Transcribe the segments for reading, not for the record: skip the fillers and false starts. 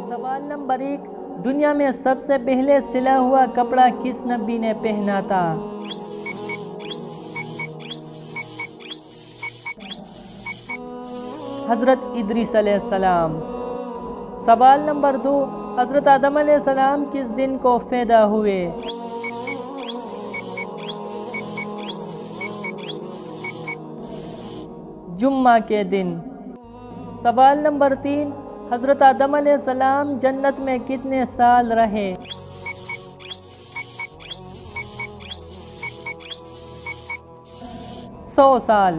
سوال نمبر 1، دنیا میں سب سے پہلے سلا ہوا کپڑا کس نبی نے پہنا تھا؟ حضرت ادریس علیہ السلام۔ سوال نمبر 2، حضرت آدم علیہ السلام کس دن کو پیدا ہوئے؟ جمعہ کے دن۔ سوال نمبر 3، حضرت آدم علیہ السلام جنت میں کتنے سال رہے؟ 100 سال۔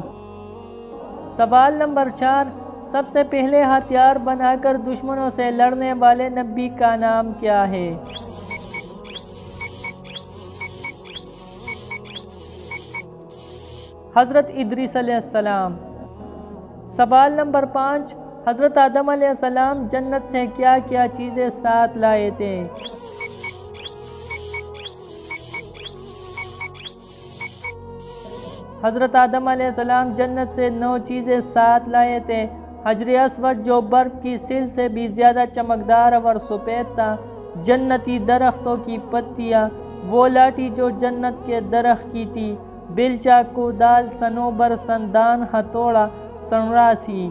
سوال نمبر 4، سب سے پہلے ہتھیار بنا کر دشمنوں سے لڑنے والے نبی کا نام کیا ہے؟ حضرت ادریس علیہ السلام۔ سوال نمبر 5، حضرت آدم علیہ السلام جنت سے کیا کیا چیزیں ساتھ لائے تھے؟ حضرت آدم علیہ السلام جنت سے 9 چیزیں ساتھ لائے تھے۔ حجر اسود جو برف کی سل سے بھی زیادہ چمکدار اور سفید تھا، جنتی درختوں کی پتیاں، وہ لاٹھی جو جنت کے درخت کی تھی، بیلچہ، کودال، صنوبر، سندان، ہتھوڑا، سنراسی۔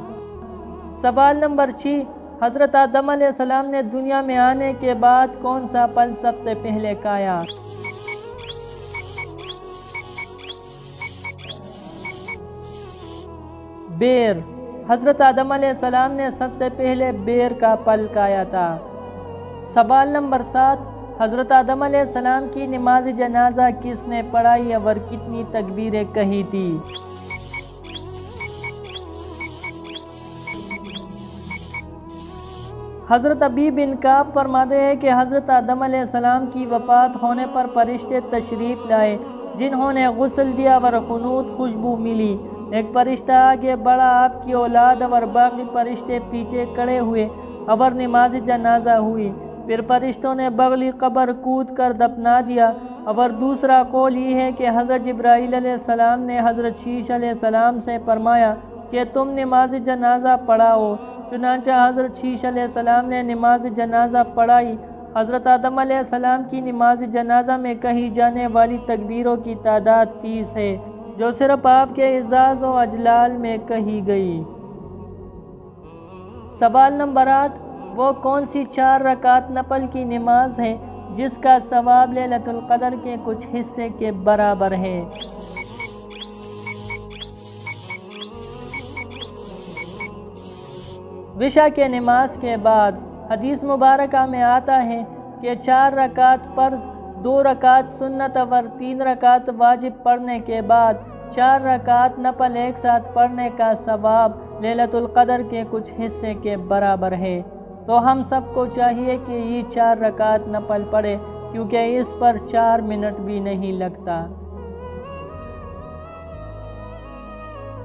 سوال نمبر 6، حضرت آدم علیہ السلام نے دنیا میں آنے کے بعد کون سا پھل سب سے پہلے کھایا؟ بیر۔ حضرت آدم علیہ السلام نے سب سے پہلے بیر کا پھل کھایا تھا۔ سوال نمبر 7، حضرت آدم علیہ السلام کی نماز جنازہ کس نے پڑھائی اور کتنی تکبیریں کہی تھی؟ حضرت ابی بن کعب فرماتے ہیں کہ حضرت آدم علیہ السلام کی وفات ہونے پر فرشتے تشریف لائے، جنہوں نے غسل دیا اور خنوط خوشبو ملی۔ ایک فرشتہ آگے بڑھا، آپ کی اولاد اور باقی فرشتے پیچھے کھڑے ہوئے اور نماز جنازہ ہوئی۔ پھر فرشتوں نے بغلی قبر کود کر دفنا دیا۔ اور دوسرا قول یہ ہے کہ حضرت جبرائیل علیہ السلام نے حضرت شیش علیہ السلام سے فرمایا کہ تم نماز جنازہ پڑھاؤ۔ چنانچہ حضرت شیش علیہ السلام نے نماز جنازہ پڑھائی۔ حضرت آدم علیہ السلام کی نماز جنازہ میں کہی جانے والی تکبیروں کی تعداد 30 ہے، جو صرف آپ کے اعزاز و اجلال میں کہی گئی۔ سوال نمبر 8، وہ کون سی 4 رکعت نفل کی نماز ہے جس کا ثواب لیلۃ القدر کے کچھ حصے کے برابر ہے؟ عشاء کے نماز کے بعد حدیث مبارکہ میں آتا ہے کہ 4 رکعت فرض، 2 رکعت سنت اور 3 رکعت واجب پڑھنے کے بعد 4 رکعت نفل ایک ساتھ پڑھنے کا ثواب لیلۃ القدر کے کچھ حصے کے برابر ہے۔ تو ہم سب کو چاہیے کہ یہ 4 رکعت نفل پڑھے، کیونکہ اس پر 4 منٹ بھی نہیں لگتا۔